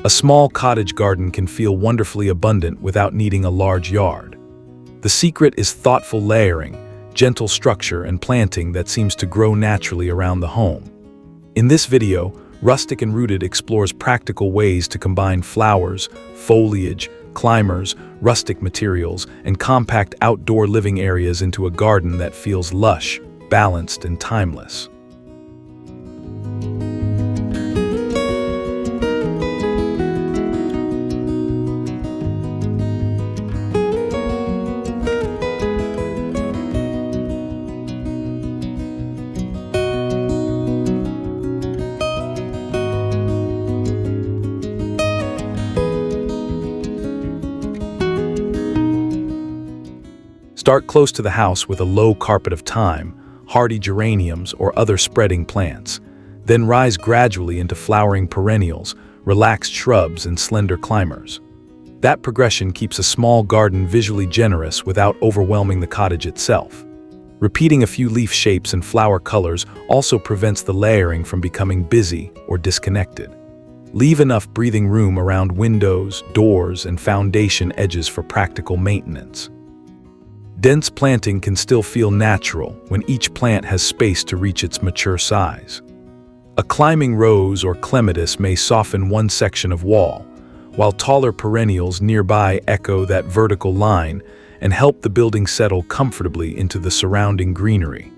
A small cottage garden can feel wonderfully abundant without needing a large yard. The secret is thoughtful layering, gentle structure, and planting that seems to grow naturally around the home. In this video, Rustic and Rooted explores practical ways to combine flowers, foliage, climbers, rustic materials, and compact outdoor living areas into a garden that feels lush, balanced, and timeless. Start close to the house with a low carpet of thyme, hardy geraniums, or other spreading plants. Then rise gradually into flowering perennials, relaxed shrubs, and slender climbers. That progression keeps a small garden visually generous without overwhelming the cottage itself. Repeating a few leaf shapes and flower colors also prevents the layering from becoming busy or disconnected. Leave enough breathing room around windows, doors, and foundation edges for practical maintenance. Dense planting can still feel natural when each plant has space to reach its mature size. A climbing rose or clematis may soften one section of wall, while taller perennials nearby echo that vertical line and help the building settle comfortably into the surrounding greenery.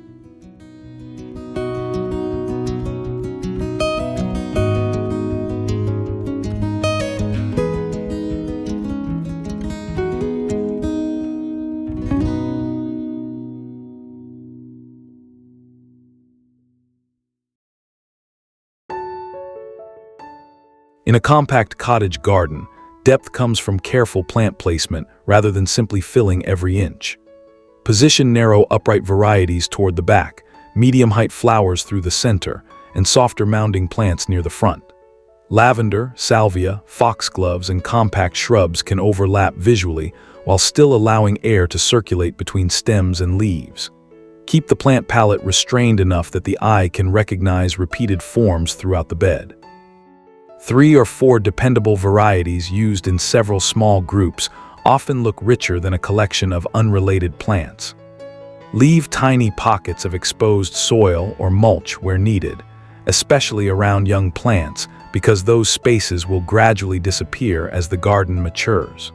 In a compact cottage garden, depth comes from careful plant placement rather than simply filling every inch. Position narrow upright varieties toward the back, medium-height flowers through the center, and softer mounding plants near the front. Lavender, salvia, foxgloves, and compact shrubs can overlap visually while still allowing air to circulate between stems and leaves. Keep the plant palette restrained enough that the eye can recognize repeated forms throughout the bed. 3 or 4 dependable varieties used in several small groups often look richer than a collection of unrelated plants. Leave tiny pockets of exposed soil or mulch where needed, especially around young plants, because those spaces will gradually disappear as the garden matures.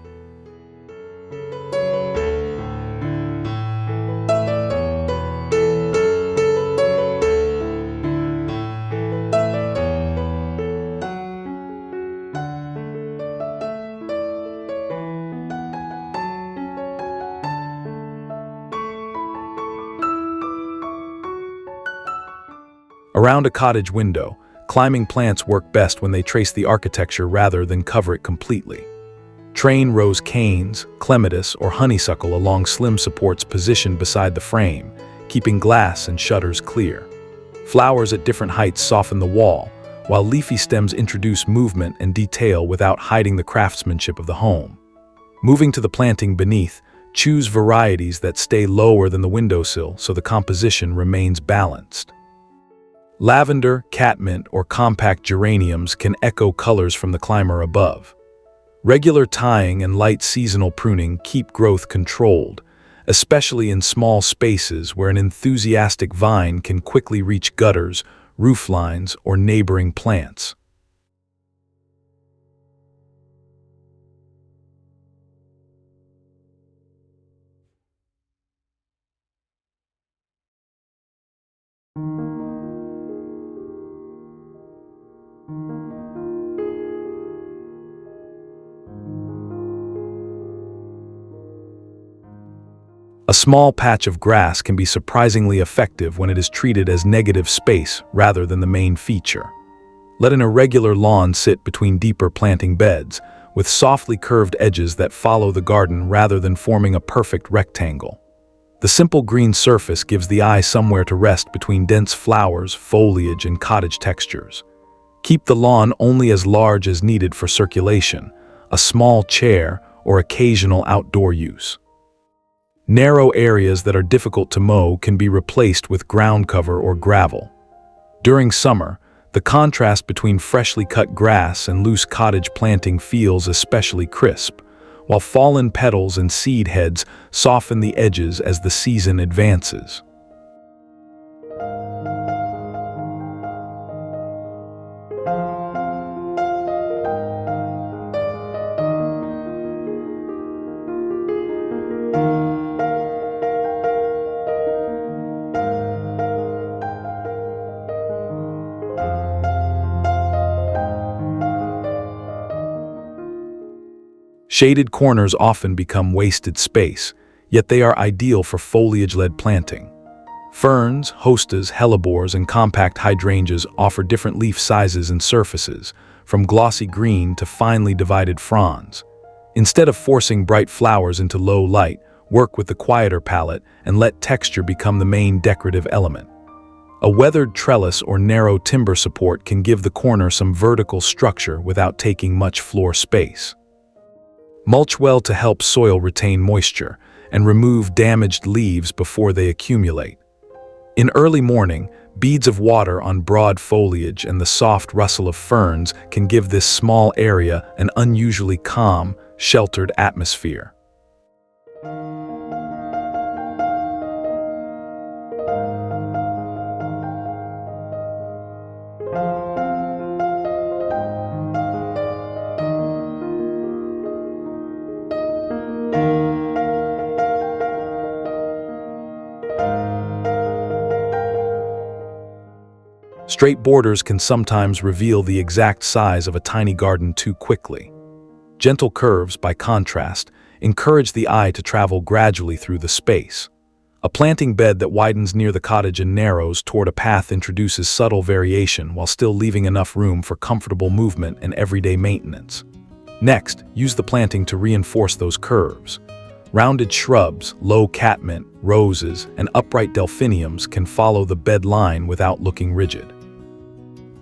Around a cottage window, climbing plants work best when they trace the architecture rather than cover it completely. Train rose canes, clematis, or honeysuckle along slim supports positioned beside the frame, keeping glass and shutters clear. Flowers at different heights soften the wall, while leafy stems introduce movement and detail without hiding the craftsmanship of the home. Moving to the planting beneath, choose varieties that stay lower than the windowsill so the composition remains balanced. Lavender, catmint, or compact geraniums can echo colors from the climber above. Regular tying and light seasonal pruning keep growth controlled, especially in small spaces where an enthusiastic vine can quickly reach gutters, roof lines, or neighboring plants. A small patch of grass can be surprisingly effective when it is treated as negative space rather than the main feature. Let an irregular lawn sit between deeper planting beds, with softly curved edges that follow the garden rather than forming a perfect rectangle. The simple green surface gives the eye somewhere to rest between dense flowers, foliage, and cottage textures. Keep the lawn only as large as needed for circulation, a small chair, or occasional outdoor use. Narrow areas that are difficult to mow can be replaced with ground cover or gravel. During summer, The contrast between freshly cut grass and loose cottage planting feels especially crisp, while fallen petals and seed heads soften the edges as the season advances. Shaded corners often become wasted space, yet they are ideal for foliage-led planting. Ferns, hostas, hellebores, and compact hydrangeas offer different leaf sizes and surfaces, from glossy green to finely divided fronds. Instead of forcing bright flowers into low light, work with the quieter palette and let texture become the main decorative element. A weathered trellis or narrow timber support can give the corner some vertical structure without taking much floor space. Mulch well to help soil retain moisture and remove damaged leaves before they accumulate. In early morning, beads of water on broad foliage and the soft rustle of ferns can give this small area an unusually calm, sheltered atmosphere. Straight borders can sometimes reveal the exact size of a tiny garden too quickly. Gentle curves, by contrast, encourage the eye to travel gradually through the space. A planting bed that widens near the cottage and narrows toward a path introduces subtle variation while still leaving enough room for comfortable movement and everyday maintenance. Next, use the planting to reinforce those curves. Rounded shrubs, low catmint, roses, and upright delphiniums can follow the bed line without looking rigid.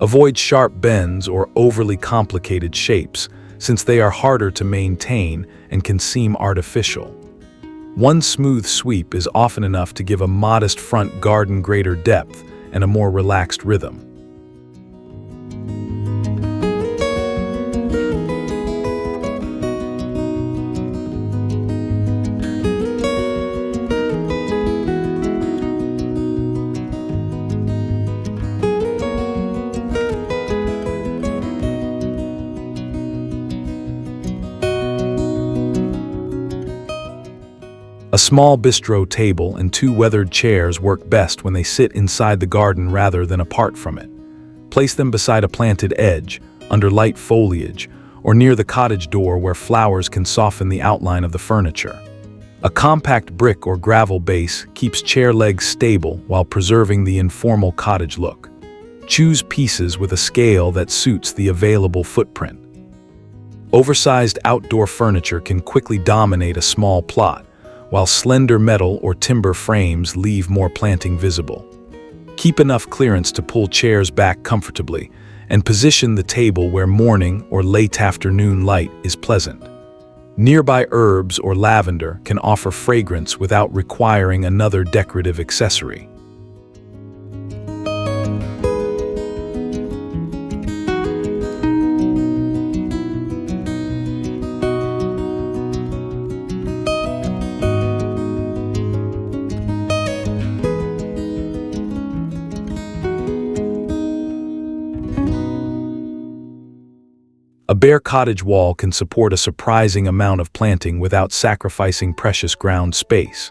Avoid sharp bends or overly complicated shapes, since they are harder to maintain and can seem artificial. One smooth sweep is often enough to give a modest front garden greater depth and a more relaxed rhythm. A small bistro table and two weathered chairs work best when they sit inside the garden rather than apart from it. Place them beside a planted edge, under light foliage, or near the cottage door where flowers can soften the outline of the furniture. A compact brick or gravel base keeps chair legs stable while preserving the informal cottage look. Choose pieces with a scale that suits the available footprint. Oversized outdoor furniture can quickly dominate a small plot, while slender metal or timber frames leave more planting visible. Keep enough clearance to pull chairs back comfortably, and position the table where morning or late afternoon light is pleasant. Nearby herbs or lavender can offer fragrance without requiring another decorative accessory. A bare cottage wall can support a surprising amount of planting without sacrificing precious ground space.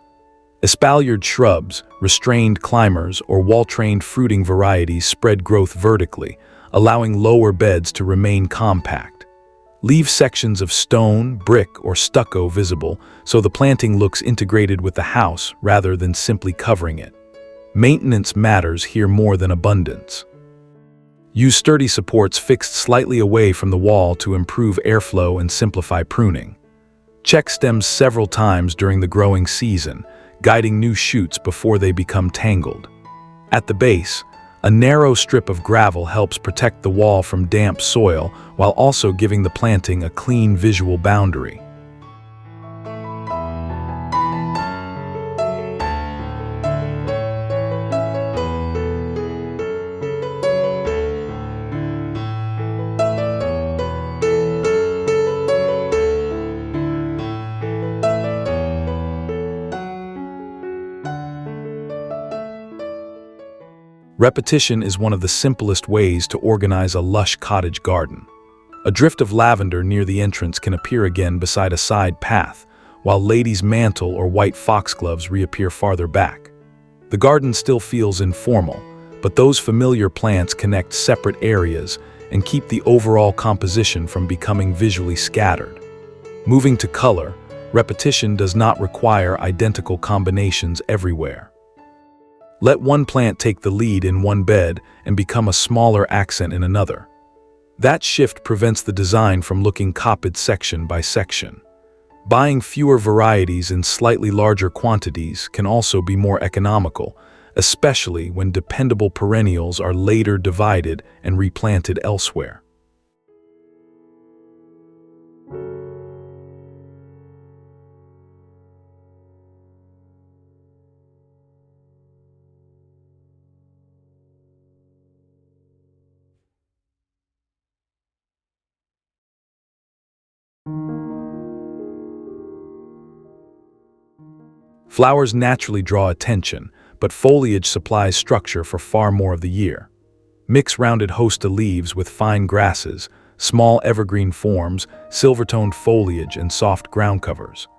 Espaliered shrubs, restrained climbers, or wall-trained fruiting varieties spread growth vertically, allowing lower beds to remain compact. Leave sections of stone, brick, or stucco visible so the planting looks integrated with the house rather than simply covering it. Maintenance matters here more than abundance. Use sturdy supports fixed slightly away from the wall to improve airflow and simplify pruning. Check stems several times during the growing season, guiding new shoots before they become tangled. At the base, a narrow strip of gravel helps protect the wall from damp soil while also giving the planting a clean visual boundary. Repetition is one of the simplest ways to organize a lush cottage garden. A drift of lavender near the entrance can appear again beside a side path, while lady's mantle or white foxgloves reappear farther back. The garden still feels informal, but those familiar plants connect separate areas and keep the overall composition from becoming visually scattered. Moving to color, repetition does not require identical combinations everywhere. Let one plant take the lead in one bed and become a smaller accent in another. That shift prevents the design from looking copied section by section. Buying fewer varieties in slightly larger quantities can also be more economical, especially when dependable perennials are later divided and replanted elsewhere. Flowers naturally draw attention, but foliage supplies structure for far more of the year. Mix rounded hosta leaves with fine grasses, small evergreen forms, silver-toned foliage, and soft ground covers.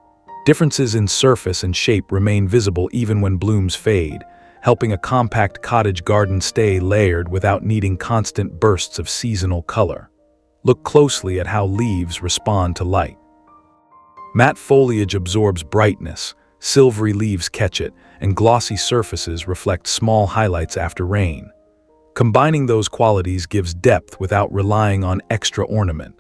Differences in surface and shape remain visible even when blooms fade, helping a compact cottage garden stay layered without needing constant bursts of seasonal color. Look closely at how leaves respond to light. Matte foliage absorbs brightness, silvery leaves catch it, and glossy surfaces reflect small highlights after rain. Combining those qualities gives depth without relying on extra ornament.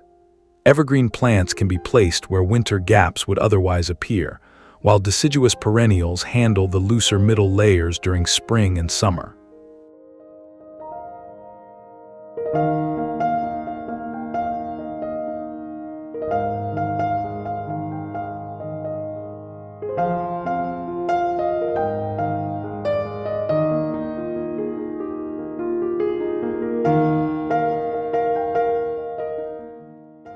Evergreen plants can be placed where winter gaps would otherwise appear, while deciduous perennials handle the looser middle layers during spring and summer.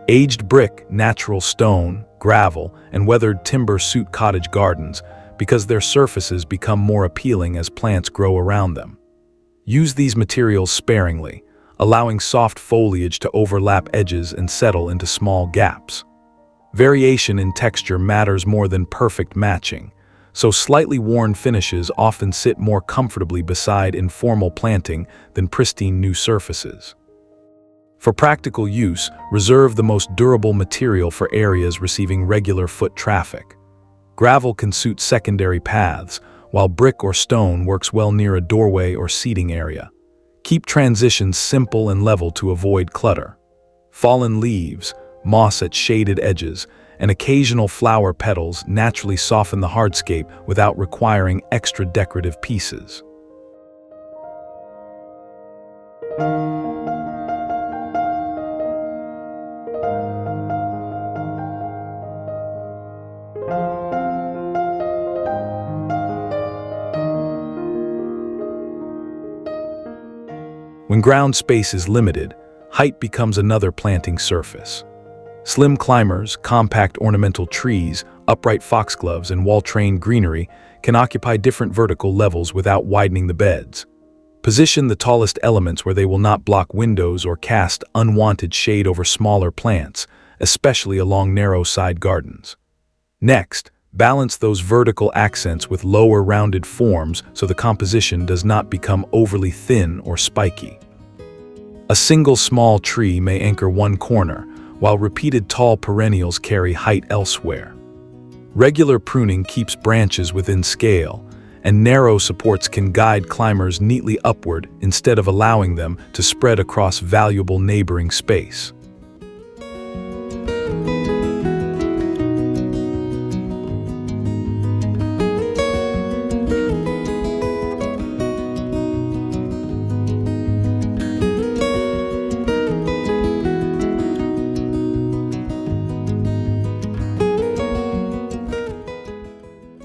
Aged brick, natural stone, gravel, and weathered timber suit cottage gardens because their surfaces become more appealing as plants grow around them. Use these materials sparingly, allowing soft foliage to overlap edges and settle into small gaps. Variation in texture matters more than perfect matching, so slightly worn finishes often sit more comfortably beside informal planting than pristine new surfaces. For practical use, reserve the most durable material for areas receiving regular foot traffic. Gravel can suit secondary paths, while brick or stone works well near a doorway or seating area. Keep transitions simple and level to avoid clutter. Fallen leaves, moss at shaded edges, and occasional flower petals naturally soften the hardscape without requiring extra decorative pieces. When ground space is limited, height becomes another planting surface. Slim climbers, compact ornamental trees, upright foxgloves, and wall-trained greenery can occupy different vertical levels without widening the beds. Position the tallest elements where they will not block windows or cast unwanted shade over smaller plants, especially along narrow side gardens. Next, balance those vertical accents with lower rounded forms so the composition does not become overly thin or spiky. A single small tree may anchor one corner, while repeated tall perennials carry height elsewhere. Regular pruning keeps branches within scale, and narrow supports can guide climbers neatly upward instead of allowing them to spread across valuable neighboring space.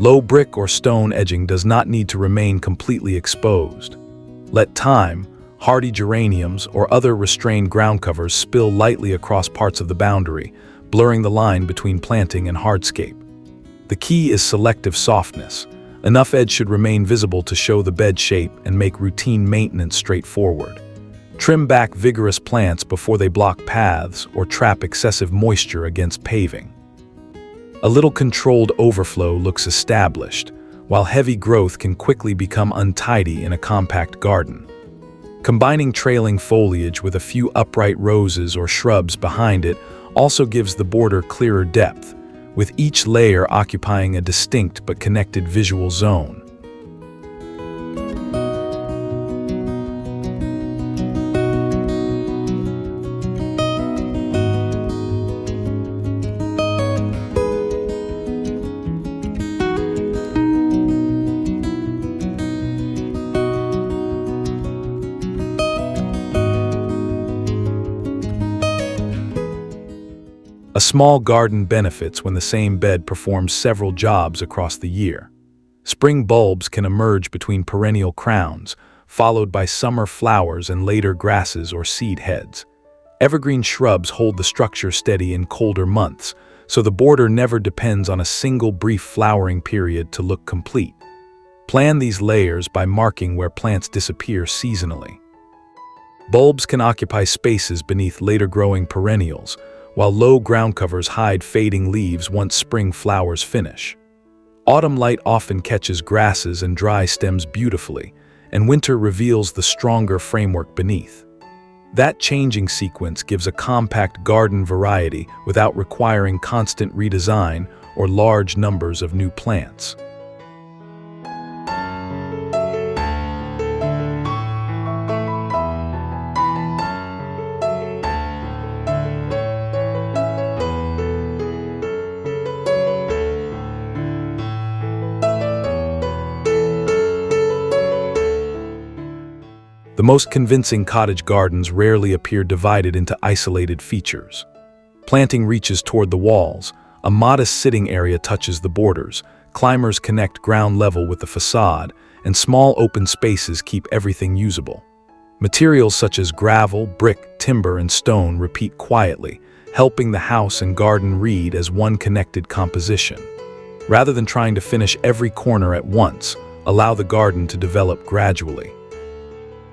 Low brick or stone edging does not need to remain completely exposed. Let thyme, hardy geraniums, or other restrained ground covers spill lightly across parts of the boundary, blurring the line between planting and hardscape. The key is selective softness. Enough edge should remain visible to show the bed shape and make routine maintenance straightforward. Trim back vigorous plants before they block paths or trap excessive moisture against paving. A little controlled overflow looks established, while heavy growth can quickly become untidy in a compact garden. Combining trailing foliage with a few upright roses or shrubs behind it also gives the border clearer depth, with each layer occupying a distinct but connected visual zone. A small garden benefits when the same bed performs several jobs across the year. Spring bulbs can emerge between perennial crowns, followed by summer flowers and later grasses or seed heads. Evergreen shrubs hold the structure steady in colder months, so the border never depends on a single brief flowering period to look complete. Plan these layers by marking where plants disappear seasonally. Bulbs can occupy spaces beneath later-growing perennials, while low ground covers hide fading leaves once spring flowers finish. Autumn light often catches grasses and dry stems beautifully, and winter reveals the stronger framework beneath. That changing sequence gives a compact garden variety without requiring constant redesign or large numbers of new plants. The most convincing cottage gardens rarely appear divided into isolated features. Planting reaches toward the walls, a modest sitting area touches the borders, climbers connect ground level with the facade, and small open spaces keep everything usable. Materials such as gravel, brick, timber, and stone repeat quietly, helping the house and garden read as one connected composition. Rather than trying to finish every corner at once, allow the garden to develop gradually.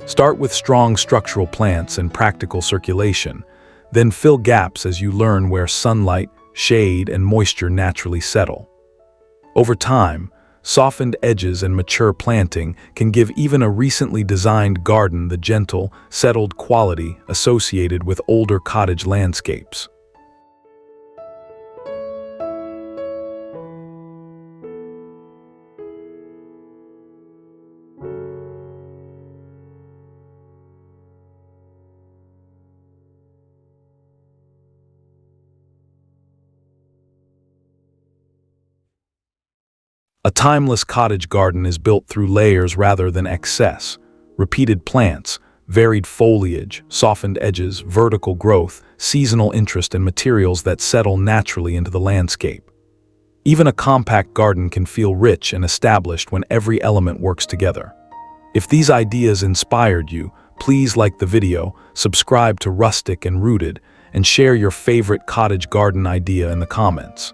Start with strong structural plants and practical circulation, then fill gaps as you learn where sunlight, shade, and moisture naturally settle. Over time, softened edges and mature planting can give even a recently designed garden the gentle, settled quality associated with older cottage landscapes. A timeless cottage garden is built through layers rather than excess. Repeated plants, varied foliage, softened edges, vertical growth, seasonal interest, and materials that settle naturally into the landscape. Even a compact garden can feel rich and established when every element works together. If these ideas inspired you, please like the video, subscribe to Rustic and Rooted, and share your favorite cottage garden idea in the comments.